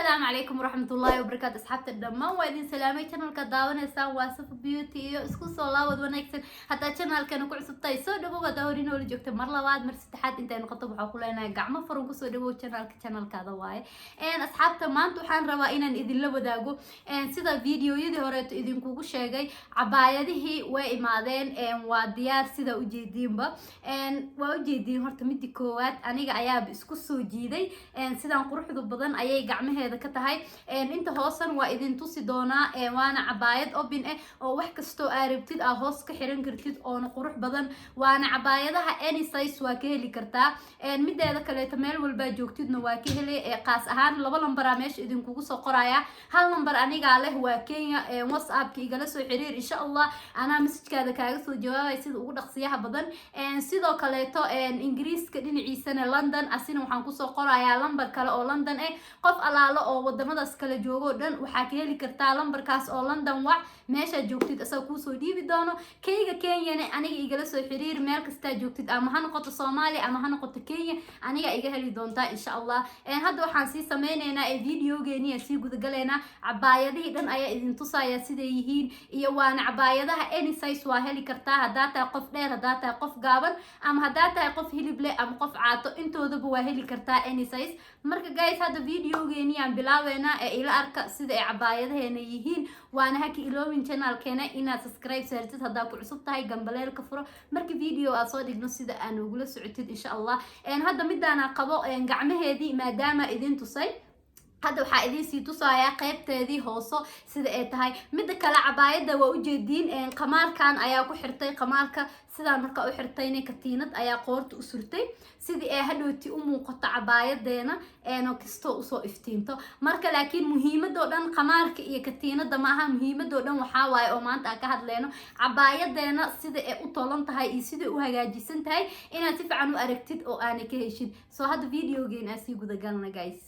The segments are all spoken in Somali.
السلام عليكم ورحمة الله وبركاته أصحاب الدمام وإذن سلامي channel كداون إسان واسف بيوتي إسكو صلاة ودونكسن حتى channel كانوا كعصب تايسو دبو بدورين ولا جوكت مرة واد مرستحات إنتي نقطب حقولنا قعمة فرنكو سو دبو channel كذا واي إن أصحاب تمام توحان روائنا إذن لبداقو إن سيدا فيديو يدي هوريت إذن كوكو شاقاي عبايده وإمادين إن وديار سيدا وجيدين با إن وجيدين هورتا مدي كوات أنيقا عياب إسكو سو جيدي إن سيدا نقروح دو بدن أيي قعمه هذا كتاهي inta hoosan waa idin tusi doonaa waana cabaayad obin oo wax kasto aaribtid hoos ka xiran kartid oo qurux badan waana cabaayadaha any size waa ka heli kartaa mideeda kale meel walba joogtidna waa ka heli qaas ahaan laba lambar meesha idin kugu soo qoraya hal lambar aniga leh waa Kenya WhatsApp ki igala soo xiriir insha Allah ana message-kaada kaaga soo jawaabay sida ugu dhaqsiyaha badan sidoo kale Ingiriiska dhinaciisana London asina waxaan ku soo qorayaa lambar kale oo London qof alaalo oo wadamadaas kala joogo dhan waxa ka heli kartaa lambarkaas oo London wax meesha joogtid asaga ku soo dhiibi doono keyga Kenya aniga igala soo xiriir meel kasta joogtid ama ha noqoto Soomaali ama ha noqoto Kenya aniga iga heli doonta insha Allah hadda waxaan sii sameynaynaa videogeeni sii guda galeena cabaayadii dhan ayaa idin tusaya sida yihiin iyo waana cabaayadaha any size waa heli kartaa hadaa tahay qof dheer hadaa tahay qof gaaban ama hadaa tahay qof hilib leh ama qof caato intoodaba waa heli kartaa any size marka guys hadda videogeeni aan bilaawayna ila arka sida ay cabaayadaheena yihiin waana haki ilowin channelkeena inaad subscribe saartid hadaa ku cusub tahay gambaleelka furo marka video aad soo dhigno sida aan ugu la socotid insha Allah hadda midaana qabo gacmaheedii maadaama idin tusay هذا waxaa idin sii tusaya qaybteedii hooso sida ay tahay mid kale cabaayada waa u jeedin qamaarkan ayaa ku xirtay qamaarka sida marka u xirtayna katiinad ayaa qoorta u surtay sidii ay hadhooti u muuqato cabaayadeena oo kisto u soo iftiinto marka laakiin muhiimada oo dhan qamaarka iyo katiinada ma aha muhiimada oo dhan waxa waaye oo maanta ka hadlayno cabaayadeena sida ay u toolan tahay iyo sida u hagaajisan tahay inaad si fiican u aragtid oo aan ka heshid soo hadda videogeena sii guda galna guys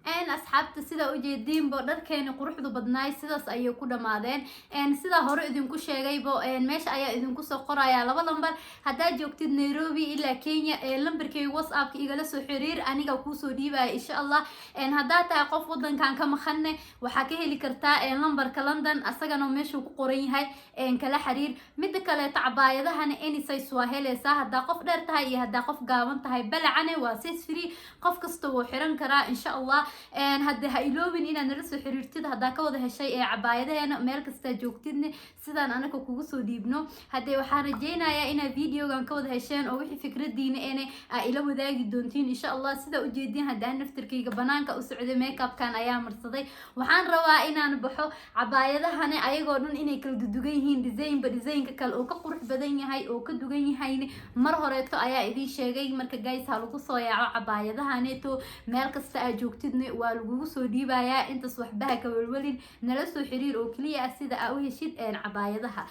een asxaabta sida u jeedin bo dharkeena quruxdu badnaay sidaas ayay ku dhamaadeen sida hore idinku sheegaybo meesha ayaa idinku soo qoraya laba lambar hadaa joogtid Nairobi ilaa Kenya lambarkay WhatsApp igala soo xiriir aniga ku soo dhiibay insha Allah hadaa tahay qof wadankan ka maqanne waxa ka heli kartaa lambarka London asagana meesha ku qoran yahay kala xiriir mid kale tacabaayadahan any size waa helaysaa hadaa qof dheer tahay iyo hadaa qof gaaban tahay balacane waa size free qof kasta wuu xiran karaa insha Allah hadda ha iloobin inaad nala soo xiriirtid hadaa ka wada heshay cabaayadaheena meel kasta joogtidne sidaan anaka kugu soo dhiibno hadda waxaan rajeynayaa inaad videogan ka wada hesheen oo wixii fikradiina ila wadaagi doontiin insha Allah sida u jeedin hadaa naftirkayga banaanka u socday makeup kan ayaa marsaday waxaan rabaa inaan baxo cabaayadahan ayagoo dhan inay kala dudugan yihiin design kale oo ka qurux badan yahay oo ka dugan yahay mar horeeto ayaa idin sheegay marka guys ha lagu soo yaaco cabaayadahaneeto meel kasta aad joogtidne waa lagu soo dhiibayaa intaas waxba ka walwalin nala soo xiriir oo kaliya sida aad u heshid cabaayadaha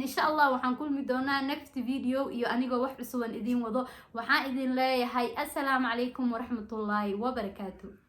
insha Allah waxaan kulmi doonaa next video iyo anigoo wax cusub idin wado waxaan idin leeyahay assalaamu calaykum waraxmatullaahi wabarakaatuh